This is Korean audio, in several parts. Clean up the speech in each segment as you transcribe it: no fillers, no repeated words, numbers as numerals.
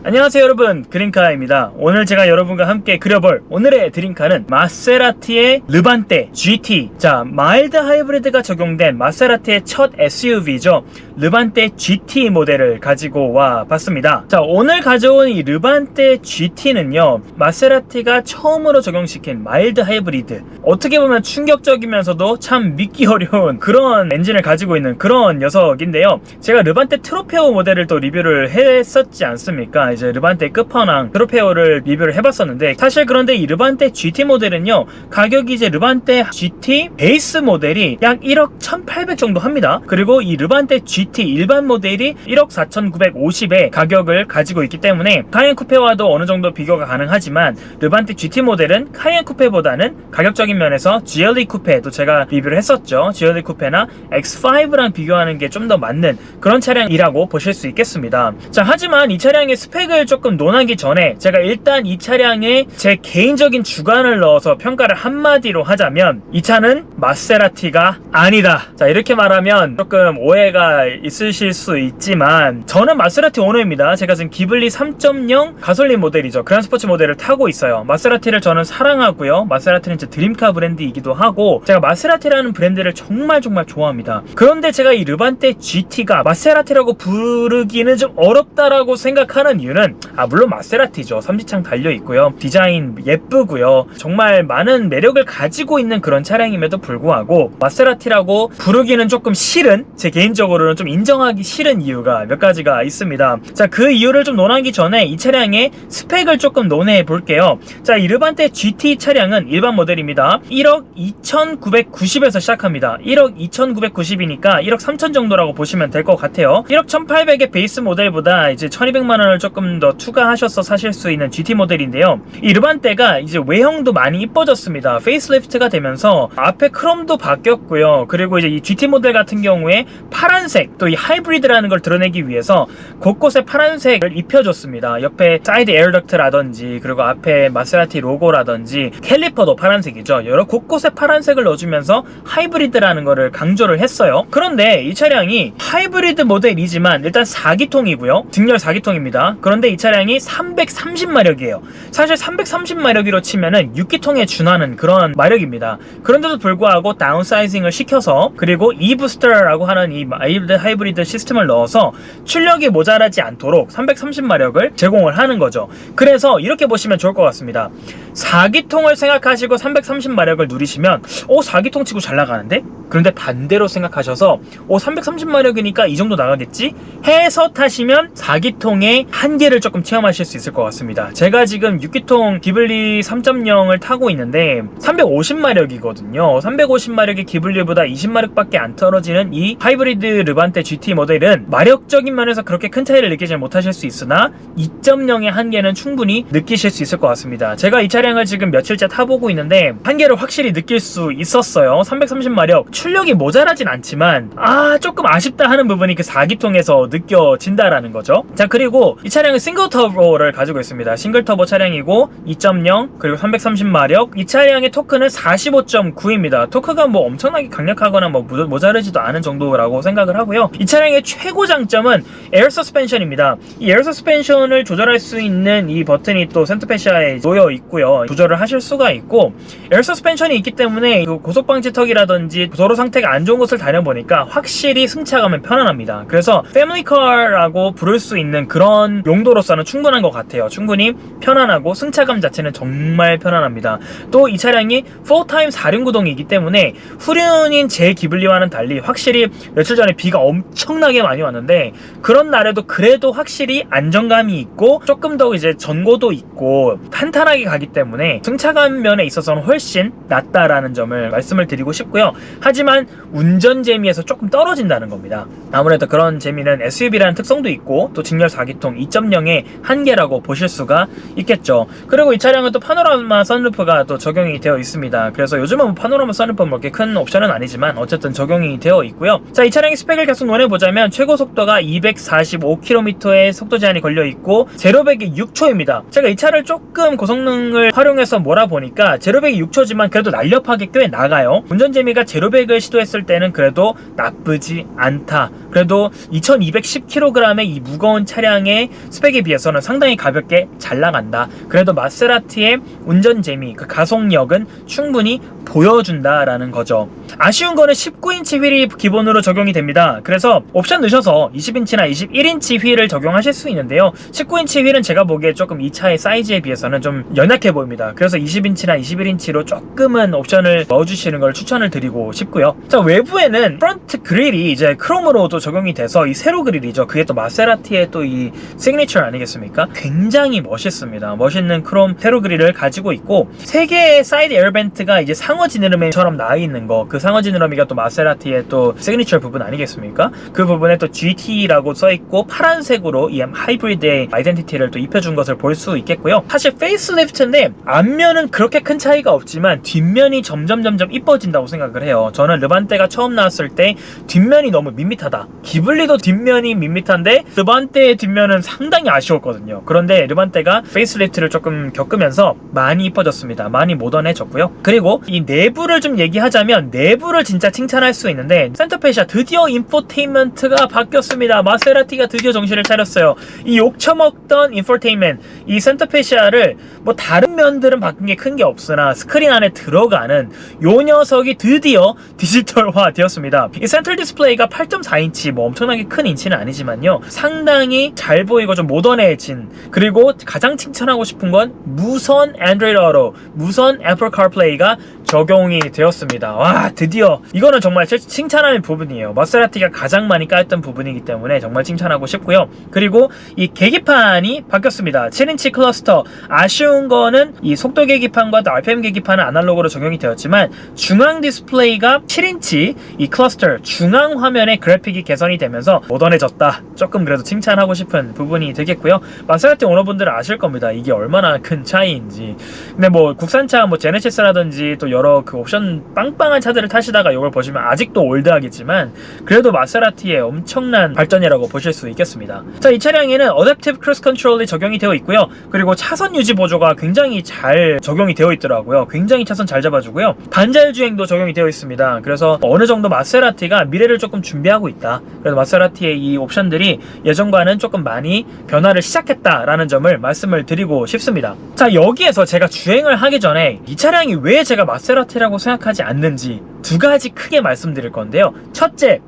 안녕하세요 여러분, 그린카입니다. 오늘 제가 여러분과 함께 그려볼 오늘의 드림카는 마세라티의 르반떼 GT. 자, 마일드 하이브리드가 적용된 마세라티의 첫 SUV죠. 르반떼 GT 모델을 가지고 와 봤습니다. 자, 오늘 가져온 이 르반떼 GT는요, 마세라티가 처음으로 적용시킨 마일드 하이브리드, 어떻게 보면 충격적이면서도 참 믿기 어려운 그런 엔진을 가지고 있는 그런 녀석인데요. 제가 르반떼 트로페오 모델을 또 리뷰를 했었지 않습니까? 이제 르반떼 끝판왕 트로페오를 리뷰를 해봤었는데, 사실 그런데 이 르반떼 GT 모델은요, 가격이 이제 르반떼 GT 베이스 모델이 약 1억 1800 정도 합니다. 그리고 이 르반떼 GT 일반 모델이 1억 4950의 가격을 가지고 있기 때문에 카이엔 쿠페와도 어느 정도 비교가 가능하지만, 르반떼 GT 모델은 카이엔 쿠페보다는 가격적인 면에서 GLE 쿠페도 제가 리뷰를 했었죠. GLE 쿠페나 X5랑 비교하는 게 좀 더 맞는 그런 차량이라고 보실 수 있겠습니다. 자, 하지만 이 차량의 스펙을 조금 논하기 전에 제가 일단 이 차량에 제 개인적인 주관을 넣어서 평가를 한마디로 하자면, 이 차는 마세라티가 아니다. 자, 이렇게 말하면 조금 오해가 있으실 수 있지만, 저는 마세라티 오너입니다. 제가 지금 기블리 3.0 가솔린 모델이죠. 그란스포츠 모델을 타고 있어요. 마세라티를 저는 사랑하고요. 마세라티는 제 드림카 브랜드이기도 하고, 제가 마세라티라는 브랜드를 정말 좋아합니다. 그런데 제가 이 르반떼 GT가 마세라티라고 부르기는 좀 어렵다라고 생각하는 이유는, 물론 마세라티죠. 삼지창 달려있고요. 디자인 예쁘고요. 정말 많은 매력을 가지고 있는 그런 차량임에도 불구하고 마세라티라고 부르기는 조금 싫은, 제 개인적으로는 좀 인정하기 싫은 이유가 몇 가지가 있습니다. 자, 그 이유를 좀 논하기 전에 이 차량의 스펙을 조금 논해 볼게요. 자, 이 르반떼 GT 차량은 일반 모델입니다. 1억 2990에서 시작합니다. 1억 2990이니까 1억 3000 정도라고 보시면 될 것 같아요. 1억 1800의 베이스 모델보다 이제 1200만원을 조금 더 추가하셔서 사실 수 있는 GT 모델인데요. 이 르반떼가 이제 외형도 많이 이뻐졌습니다. 페이스리프트가 되면서 앞에 크롬도 바뀌었고요. 그리고 이제 이 GT 모델 같은 경우에 파란색, 또 이 하이브리드라는 걸 드러내기 위해서 곳곳에 파란색을 입혀줬습니다. 옆에 사이드 에어덕트라든지, 그리고 앞에 마세라티 로고라든지, 캘리퍼도 파란색이죠. 여러 곳곳에 파란색을 넣어주면서 하이브리드라는 거를 강조를 했어요. 그런데 이 차량이 하이브리드 모델이지만 일단 4기통이고요. 직렬 4기통입니다. 그런데 이 차량이 330마력이에요. 사실 330마력으로 치면은 6기통에 준하는 그런 마력입니다. 그런데도 불구하고 다운사이징을 시켜서, 그리고 eBooster라고 하는 이 마일드 하이브리드 시스템을 넣어서 출력이 모자라지 않도록 330마력을 제공을 하는 거죠. 그래서 이렇게 보시면 좋을 것 같습니다. 4기통을 생각하시고 330마력을 누리시면 4기통 치고 잘 나가는데? 그런데 반대로 생각하셔서 330마력이니까 이 정도 나가겠지? 해서 타시면 4기통의 한계를 조금 체험하실 수 있을 것 같습니다. 제가 지금 6기통 기블리 3.0을 타고 있는데 350마력이거든요. 350마력의 기블리보다 20마력밖에 안 떨어지는 이 하이브리드 르반떼 GT 모델은 마력적인 면에서 그렇게 큰 차이를 느끼지 못하실 수 있으나 2.0의 한계는 충분히 느끼실 수 있을 것 같습니다. 제가 이 차량을 지금 며칠째 타보고 있는데 한계를 확실히 느낄 수 있었어요. 330마력 출력이 모자라진 않지만 조금 아쉽다 하는 부분이 그 4기통에서 느껴진다라는 거죠. 자, 그리고 이 차량은 싱글 터보를 가지고 있습니다. 싱글 터보 차량이고 2.0 그리고 330마력. 이 차량의 토크는 45.9입니다. 토크가 뭐 엄청나게 강력하거나 뭐 모자르지도 않은 정도라고 생각을 하고요. 이 차량의 최고 장점은 에어 서스펜션입니다. 이 에어 서스펜션을 조절할 수 있는 이 버튼이 또 센터페시아에 놓여 있고요. 조절을 하실 수가 있고, 에어 서스펜션이 있기 때문에 그 고속방지턱이라든지 도로 상태가 안 좋은 곳을 다녀보니까 확실히 승차감은 편안합니다. 그래서 패밀리카라고 부를 수 있는 그런 용도로서는 충분한 것 같아요. 충분히 편안하고 승차감 자체는 정말 편안합니다. 또 이 차량이 4타임 4륜구동이기 때문에 후륜인 제 기블리와는 달리, 확실히 며칠 전에 비가 엄청나게 많이 왔는데 그런 날에도 그래도 확실히 안정감이 있고 조금 더 이제 전고도 있고 탄탄하게 가기 때문에 승차감 면에 있어서는 훨씬 낫다라는 점을 말씀을 드리고 싶고요. 하지만 운전 재미에서 조금 떨어진다는 겁니다. 아무래도 그런 재미는 SUV라는 특성도 있고 또 직렬 4기통 2.0의 한계라고 보실 수가 있겠죠. 그리고 이 차량은 또 파노라마 선루프가 또 적용이 되어 있습니다. 그래서 요즘은 파노라마 선루프 뭐 이렇게 큰 옵션은 아니지만 어쨌든 적용이 되어 있고요. 자, 이 차량의 스펙을 계속 대략 논해보자면 최고 속도가 245km의 속도 제한이 걸려있고 제로백이 6초입니다. 제가 이 차를 조금 고성능을 활용해서 몰아보니까 제로백이 6초지만 그래도 날렵하게 꽤 나가요. 운전 재미가 제로백을 시도했을 때는 그래도 나쁘지 않다. 그래도 2210kg의 이 무거운 차량의 스펙에 비해서는 상당히 가볍게 잘 나간다. 그래도 마세라티의 운전 재미, 그 가속력은 충분히 보여준다라는 거죠. 아쉬운 거는 19인치 휠이 기본으로 적용이 됩니다. 그래서 옵션 넣으셔서 20인치나 21인치 휠을 적용하실 수 있는데요. 19인치 휠은 제가 보기에 조금 이 차의 사이즈에 비해서는 좀 연약해 보입니다. 그래서 20인치나 21인치로 조금은 옵션을 넣어주시는 걸 추천을 드리고 싶고요. 자, 외부에는 프론트 그릴이 이제 크롬으로도 적용이 돼서 이 세로 그릴이죠. 그게 또 마세라티의 또 이 시그니처 아니겠습니까? 굉장히 멋있습니다. 멋있는 크롬 세로 그릴을 가지고 있고 3개의 사이드 에어벤트가 이제 상어 지느러미처럼 나와 있는 거, 그 상어 지느러미가 또 마세라티의 또 시그니처 부분 아니겠습니까? 그 부분에 또 GT라고 써있고 파란색으로 이 하이브리드의 아이덴티티를 또 입혀준 것을 볼 수 있겠고요. 사실 페이스리프트인데 앞면은 그렇게 큰 차이가 없지만 뒷면이 점점 이뻐진다고 생각을 해요. 저는 르반떼가 처음 나왔을 때 뒷면이 너무 밋밋하다. 기블리도 뒷면이 밋밋한데 르반떼의 뒷면은 상당히 아쉬웠거든요. 그런데 르반떼가 페이스리프트를 조금 겪으면서 많이 이뻐졌습니다. 많이 모던해졌고요. 그리고 이 내부를 좀 얘기하자면 내부를 진짜 칭찬할 수 있는데 센터페시아 드디어 인포테인먼트가 바뀌었습니다. 마세라티가 드디어 정신을 차렸어요. 이 욕처먹던 인포테인먼트, 이 센터페시아를 뭐 다른 면들은 바뀐 게 큰 게 없으나 스크린 안에 들어가는 요 녀석이 드디어 디지털화 되었습니다. 이 센트럴 디스플레이가 8.4인치 뭐 엄청나게 큰 인치는 아니지만요, 상당히 잘 보이고 좀 모던해진, 그리고 가장 칭찬하고 싶은 건 무선 안드로이드 오토, 무선 애플 카플레이가 적용이 되었습니다. 와, 드디어 이거는 정말 칭찬할 부분이에요. 마세라티가 가장 많이 깔던 부분이기 때문에 정말 칭찬하고 싶고요. 그리고 이 계기판이 바뀌었습니다. 7인치 클러스터. 아쉬운 거는 이 속도 계기판과 RPM 계기판은 아날로그로 적용이 되었지만 중앙 디스플레이가 7인치 이 클러스터 중앙 화면의 그래픽이 개선이 되면서 모던해졌다. 조금 그래도 칭찬하고 싶은 부분이 되겠고요. 마세라티 오너분들은 아실 겁니다. 이게 얼마나 큰 차이인지. 근데 뭐 국산차 뭐 제네시스라든지 또 여러 그 옵션 빵빵한 차들을 타시다가 이걸 보시면 아직도 올드하겠지만 그래도 마세라티의 엄청난 발전이라고 보실 수 있겠습니다. 자, 이 차량에는 어댑티브 크루즈 컨트롤이 적용이 되어 있고요. 그리고 차선 유지 보조가 굉장히 잘 적용이 되어 있더라고요. 굉장히 차선 잘 잡아주고요. 반자율 주행도 적용이 되어 있습니다. 그래서 어느 정도 마세라티가 미래를 조금 준비하고 있다. 그래서 마세라티의 이 옵션들이 예전과는 조금 많이 변화를 시작했다라는 점을 말씀을 드리고 싶습니다. 자, 여기에서 제가 주행을 하기 전에 이 차량이 왜 제가 마세라티라고 생각하지 않는지 두 가지 크게 말씀드릴 건데요. 첫째,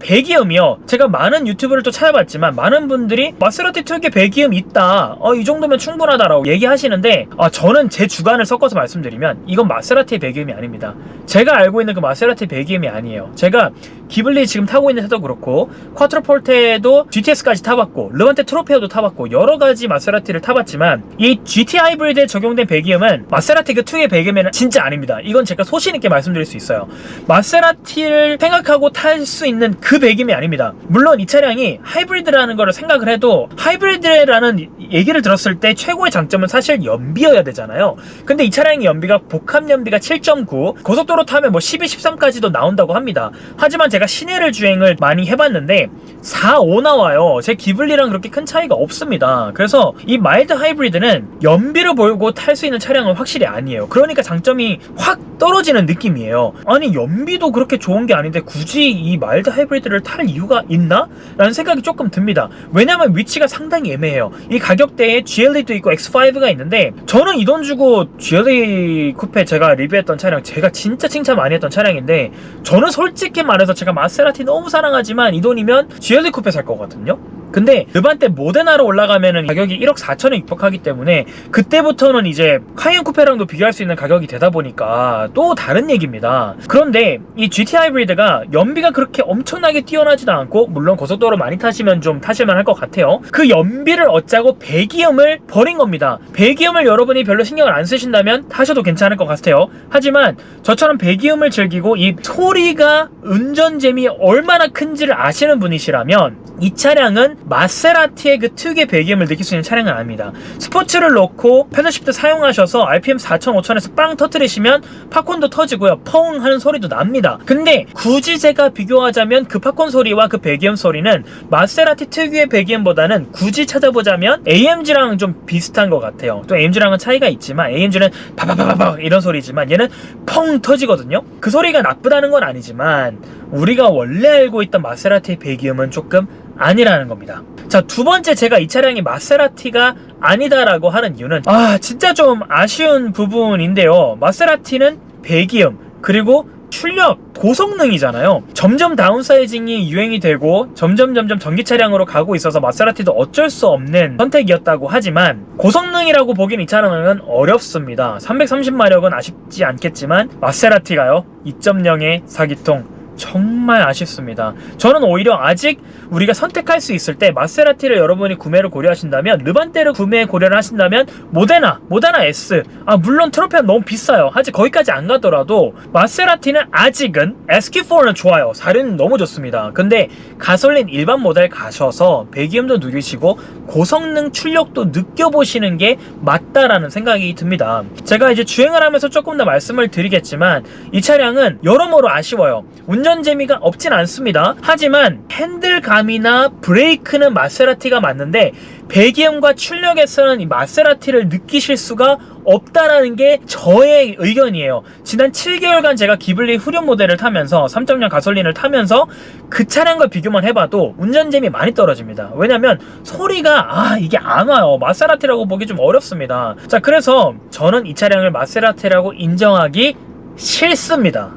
배기음이요. 제가 많은 유튜브를 또 찾아봤지만 많은 분들이 마세라티 특유의 배기음 있다, 이 정도면 충분하다라고 얘기하시는데 저는 제 주관을 섞어서 말씀드리면 이건 마세라티의 배기음이 아닙니다. 제가 알고 있는 그 마세라티 배기음이 아니에요. 제가 기블리 지금 타고 있는 차도 그렇고 쿼트로포르테도 GTS까지 타봤고 르반테 트로페오도 타봤고 여러가지 마세라티를 타봤지만 이 GT 하이브리드에 적용된 배기음은 마세라티 그 특유의 배기음은 진짜 아닙니다. 이건 제가 소신있게 말씀드릴 수 있어요. 마세라티를 생각하고 탈 수 있는 그 배기음이 아닙니다. 물론 이 차량이 하이브리드라는 걸 생각을 해도 하이브리드라는 얘기를 들었을 때 최고의 장점은 사실 연비여야 되잖아요. 근데 이 차량의 연비가 복합 연비가 7.9, 고속도로 타면 뭐 12, 13까지도 나온다고 합니다. 하지만 제가 시내를 주행을 많이 해봤는데 4, 5 나와요. 제 기블리랑 그렇게 큰 차이가 없습니다. 그래서 이 마일드 하이브리드는 연비를 몰고 탈 수 있는 차량은 확실히 아니에요. 그러니까 장점이 확 떨어지는 느낌이에요. 아니, 연비도 그렇게 좋은 게 아닌데 굳이 이 마일드 하이브리드를 탈 이유가 있나? 라는 생각이 조금 듭니다. 왜냐면 위치가 상당히 애매해요. 이 가격대에 GLE도 있고 X5가 있는데 저는 이 돈 주고 GLE 쿠페 제가 리뷰했던 차량, 제가 진짜 칭찬 많이 했던 차량인데 저는 솔직히 말해서 제가 마세라티 너무 사랑하지만 이 돈이면 GLE 쿠페 살 거거든요. 근데 르반떼 모데나로 올라가면은 가격이 1억 4천에 육박하기 때문에 그때부터는 이제 카이엔 쿠페랑도 비교할 수 있는 가격이 되다 보니까 또 다른 얘기입니다. 그런데 이 GT 하이브리드가 연비가 그렇게 엄청나게 뛰어나지도 않고, 물론 고속도로 많이 타시면 좀 타실만 할 것 같아요. 그 연비를 얻자고 배기음을 버린 겁니다. 배기음을 여러분이 별로 신경을 안 쓰신다면 타셔도 괜찮을 것 같아요. 하지만 저처럼 배기음을 즐기고 이 소리가 운전 재미 얼마나 큰지를 아시는 분이시라면 이 차량은 마세라티의 그 특유의 배기음을 느낄 수 있는 차량은 아닙니다. 스포츠를 넣고 패널시프트 사용하셔서 RPM 4,000, 5,000에서 빵 터뜨리시면 팝콘도 터지고요. 펑 하는 소리도 납니다. 근데 굳이 제가 비교하자면 그 팝콘 소리와 그 배기음 소리는 마세라티 특유의 배기음보다는 굳이 찾아보자면 AMG랑 좀 비슷한 것 같아요. 또 AMG랑은 차이가 있지만 AMG는 바바바바바 이런 소리지만 얘는 펑 터지거든요. 그 소리가 나쁘다는 건 아니지만 우리가 원래 알고 있던 마세라티의 배기음은 조금 아니라는 겁니다. 자, 두 번째 제가 이 차량이 마세라티가 아니다라고 하는 이유는 진짜 좀 아쉬운 부분인데요. 마세라티는 배기음 그리고 출력, 고성능이잖아요. 점점 다운사이징이 유행이 되고 점점 전기 차량으로 가고 있어서 마세라티도 어쩔 수 없는 선택이었다고 하지만 고성능이라고 보긴 이 차량은 어렵습니다. 330마력은 아쉽지 않겠지만 마세라티가요 2.0의 4기통 정말 아쉽습니다. 저는 오히려 아직 우리가 선택할 수 있을 때 마세라티를 여러분이 구매를 고려하신다면, 르반떼를 구매 고려를 하신다면 모데나 S, 물론 트로피는 너무 비싸요. 아직 거기까지 안 가더라도 마세라티는 아직은 SQ4는 좋아요. 4륜 너무 좋습니다. 근데 가솔린 일반 모델 가셔서 배기음도 누리시고 고성능 출력도 느껴보시는 게 맞다라는 생각이 듭니다. 제가 이제 주행을 하면서 조금 더 말씀을 드리겠지만 이 차량은 여러모로 아쉬워요. 운전 재미가 없진 않습니다. 하지만 핸들감이나 브레이크는 마세라티가 맞는데 배기음과 출력에서는 이 마세라티를 느끼실 수가 없다라는 게 저의 의견이에요. 지난 7개월간 제가 기블리 후륜 모델을 타면서 3.0 가솔린을 타면서 그 차량과 비교만 해봐도 운전 재미 많이 떨어집니다. 왜냐면 소리가 이게 안 와요. 마세라티라고 보기 좀 어렵습니다. 자, 그래서 저는 이 차량을 마세라티라고 인정하기 싫습니다.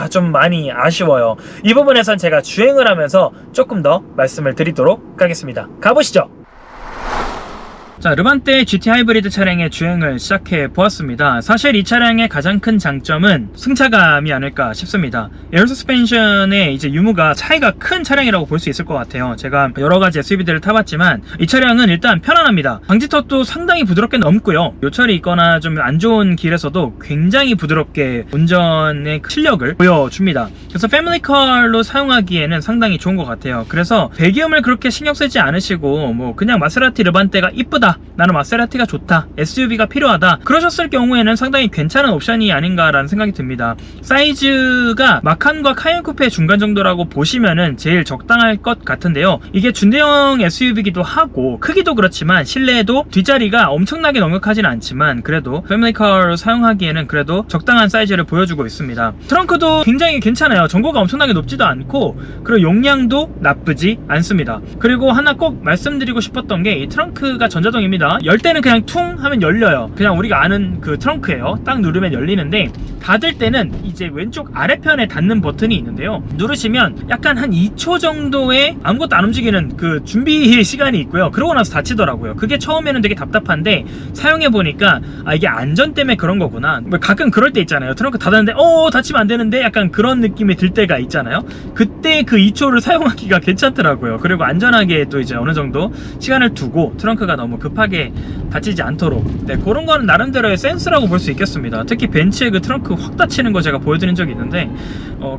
좀 많이 아쉬워요. 이 부분에선 제가 주행을 하면서 조금 더 말씀을 드리도록 하겠습니다. 가보시죠. 자, 르반떼 GT 하이브리드 차량의 주행을 시작해 보았습니다. 사실 이 차량의 가장 큰 장점은 승차감이 아닐까 싶습니다. 에어 서스펜션의 이제 유무가 차이가 큰 차량이라고 볼 수 있을 것 같아요. 제가 여러가지 SUV들을 타봤지만 이 차량은 일단 편안합니다. 방지턱도 상당히 부드럽게 넘고요. 요철이 있거나 좀 안 좋은 길에서도 굉장히 부드럽게 운전의 실력을 보여줍니다. 그래서 패밀리카로 사용하기에는 상당히 좋은 것 같아요. 그래서 배기음을 그렇게 신경 쓰지 않으시고 그냥 마세라티 르반떼가 이쁘다, 나는 마세라티가 좋다, SUV가 필요하다 그러셨을 경우에는 상당히 괜찮은 옵션이 아닌가라는 생각이 듭니다. 사이즈가 마칸과 카이엔 쿠페 중간 정도라고 보시면은 제일 적당할 것 같은데요. 이게 준대형 SUV이기도 하고 크기도 그렇지만 실내에도 뒷자리가 엄청나게 넉넉하진 않지만 그래도 패밀리카로 사용하기에는 그래도 적당한 사이즈를 보여주고 있습니다. 트렁크도 굉장히 괜찮아요. 전고가 엄청나게 높지도 않고 그리고 용량도 나쁘지 않습니다. 그리고 하나 꼭 말씀드리고 싶었던 게 이 트렁크가 전자동입니다. 열 때는 그냥 퉁 하면 열려요. 그냥 우리가 아는 그 트렁크예요. 딱 누르면 열리는데 닫을 때는 이제 왼쪽 아래편에 닫는 버튼이 있는데요. 누르시면 약간 한 2초 정도의 아무것도 안 움직이는 그 준비 시간이 있고요. 그러고 나서 닫히더라고요. 그게 처음에는 되게 답답한데 사용해보니까 이게 안전 때문에 그런 거구나. 가끔 그럴 때 있잖아요. 트렁크 닫았는데 닫히면 안 되는데 약간 그런 느낌이 들 때가 있잖아요. 그때 그 2초를 사용하기가 괜찮더라고요. 그리고 안전하게 또 이제 어느 정도 시간을 두고 트렁크가 너무 급하게 닫히지 않도록, 그런 거는 나름대로의 센스라고 볼 수 있겠습니다. 특히 벤츠의 그 트렁크 확 닫히는 거 제가 보여드린 적이 있는데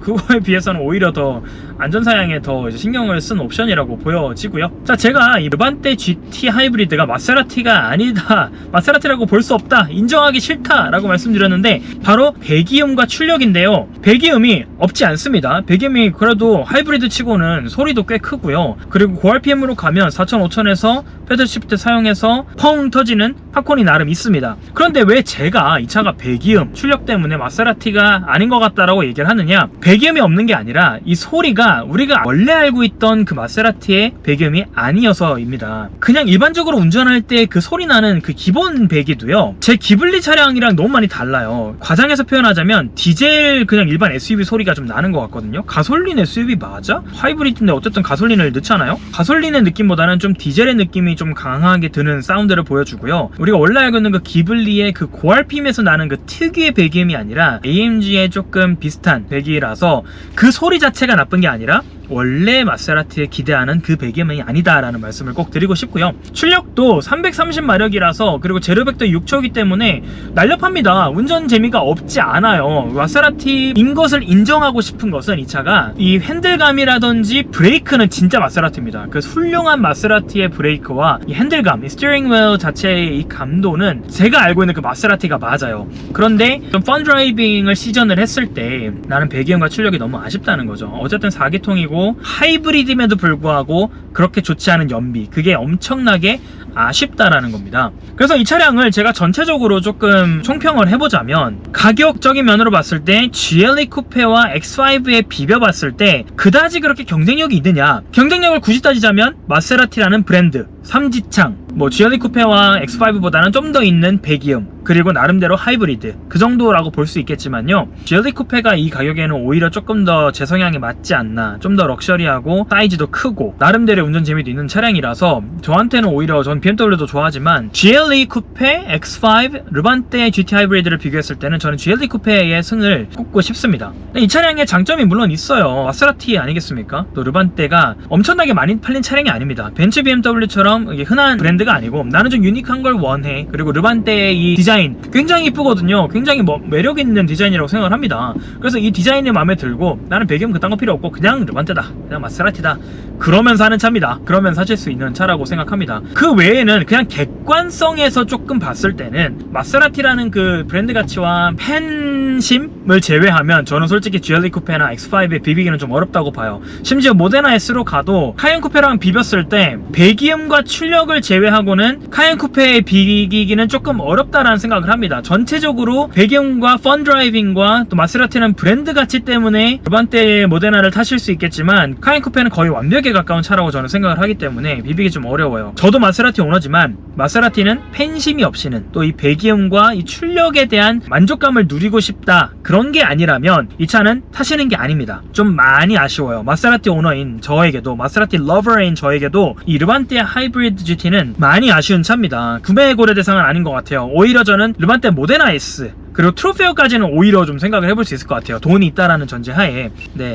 그거에 비해서는 오히려 더 안전사양에 더 이제 신경을 쓴 옵션이라고 보여지고요. 자, 제가 이 르반떼 GT 하이브리드가 마세라티가 아니다, 마세라티라고 볼 수 없다, 인정하기 싫다 라고 말씀드렸는데 바로 배기음과 출력인데요. 배기음이 없지 않습니다. 배기음이 그래도 하이브리드 치고는 소리도 꽤 크고요. 그리고 고RPM으로 가면 4,000, 5,000에서 패들 시프트 사용해서 펑 터지는 팝콘이 나름 있습니다. 그런데 왜 제가 이 차가 배기음, 출력 때문에 마세라티가 아닌 것 같다라고 얘기를 하느냐, 배기음이 없는 게 아니라 이 소리가 우리가 원래 알고 있던 그 마세라티의 배기음이 아니어서입니다. 그냥 일반적으로 운전할 때 그 소리 나는 그 기본 배기도요, 제 기블리 차량이랑 너무 많이 달라요. 과장해서 표현하자면 디젤 그냥 일반 SUV 소리가 좀 나는 것 같거든요. 가솔린 SUV 맞아? 하이브리드인데 어쨌든 가솔린을 넣잖아요. 가솔린의 느낌보다는 좀 디젤의 느낌이 좀 강하게 드는 사운드를 보여주고요. 우리가 원래 알고 있는 그 기블리의 그 고RPM에서 나는 그 특유의 배기음이 아니라 AMG에 조금 비슷한 배기라서 그 소리 자체가 나쁜 게 아니라 원래 마세라티에 기대하는 그 배기음이 아니다라는 말씀을 꼭 드리고 싶고요. 출력도 330마력이라서 그리고 제로백도 6초이기 때문에 날렵합니다. 운전 재미가 없지 않아요. 마세라티인 것을 인정하고 싶은 것은 이 차가 이 핸들감이라든지 브레이크는 진짜 마세라티입니다. 그 훌륭한 마세라티의 브레이크와 이 핸들감, 이 스티어링 휠 자체의 이 감도는 제가 알고 있는 그 마세라티가 맞아요. 그런데 좀 펀 드라이빙을 시전을 했을 때 나는 배기음과 출력이 너무 아쉽다는 거죠. 어쨌든 4기통이고 하이브리드임에도 불구하고 그렇게 좋지 않은 연비, 그게 엄청나게 아쉽다라는 겁니다. 그래서 이 차량을 제가 전체적으로 조금 총평을 해보자면 가격적인 면으로 봤을 때 GLE 쿠페와 X5에 비벼봤을 때 그다지 그렇게 경쟁력이 있느냐, 경쟁력을 굳이 따지자면 마세라티라는 브랜드, 삼지창, 뭐 GLE 쿠페와 X5보다는 좀 더 있는 배기음, 그리고 나름대로 하이브리드, 그 정도라고 볼 수 있겠지만요, GLE 쿠페가 이 가격에는 오히려 조금 더 제 성향에 맞지 않나, 좀 더 럭셔리하고 사이즈도 크고 나름대로 운전 재미도 있는 차량이라서 저한테는 오히려 전 BMW도 좋아하지만 GLE 쿠페, X5, 르반떼 GT 하이브리드를 비교했을 때는 저는 GLE 쿠페의 승을 꼽고 싶습니다. 이 차량의 장점이 물론 있어요. 마세라티 아니겠습니까? 또 르반떼가 엄청나게 많이 팔린 차량이 아닙니다. 벤츠 BMW처럼 이게 흔한 브랜드가 아니고 나는 좀 유니크한 걸 원해. 그리고 르반떼의 이 디자인 굉장히 이쁘거든요. 굉장히 매력 있는 디자인이라고 생각을 합니다. 그래서 이 디자인이 마음에 들고 나는 배기음 그딴 거 필요 없고 그냥 르반떼다, 그냥 마세라티다, 그러면 사는 차입니다. 그러면 사실 수 있는 차라고 생각합니다. 그 외에는 그냥 객관성에서 조금 봤을 때는 마세라티라는 그 브랜드 가치와 팬심을 제외하면 저는 솔직히 GLE 쿠페나 X5에 비비기는 좀 어렵다고 봐요. 심지어 모데나 S로 가도 카이엔 쿠페랑 비볐을 때 배기음과 출력을 제외하고는 카이엔 쿠페에 비기기는 조금 어렵다라는 생각을 합니다. 전체적으로 배기음과 펀 드라이빙과 또 마세라티는 브랜드 가치 때문에 르반떼 모데나를 타실 수 있겠지만 카이엔 쿠페는 거의 완벽에 가까운 차라고 저는 생각을 하기 때문에 비비기 좀 어려워요. 저도 마세라티 오너지만 마세라티는 팬심이 없이는 또 이 배기음과 이 출력에 대한 만족감을 누리고 싶다, 그런 게 아니라면 이 차는 타시는 게 아닙니다. 좀 많이 아쉬워요. 마세라티 오너인 저에게도, 마세라티 러버인 저에게도 이 르반떼 하이브리드 GT는 많이 아쉬운 차입니다. 구매 고려 대상은 아닌 것 같아요. 오히려 저는 르반떼 모데나 S 그리고 트로페어까지는 오히려 좀 생각을 해볼 수 있을 것 같아요. 돈이 있다라는 전제하에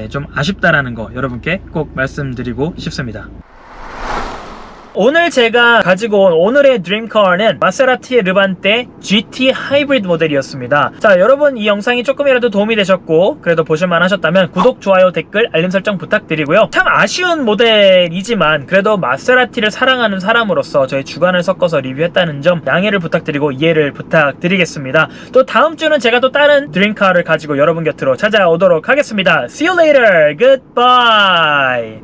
좀 아쉽다라는 거 여러분께 꼭 말씀드리고 싶습니다. 오늘 제가 가지고 온 오늘의 드림카는 마세라티의 르반떼 GT 하이브리드 모델이었습니다. 자, 여러분 이 영상이 조금이라도 도움이 되셨고 그래도 보실만 하셨다면 구독, 좋아요, 댓글, 알림 설정 부탁드리고요. 참 아쉬운 모델이지만 그래도 마세라티를 사랑하는 사람으로서 저희 주관을 섞어서 리뷰했다는 점 양해를 부탁드리고 이해를 부탁드리겠습니다. 또 다음 주는 제가 또 다른 드림카를 가지고 여러분 곁으로 찾아오도록 하겠습니다. See you later. Goodbye.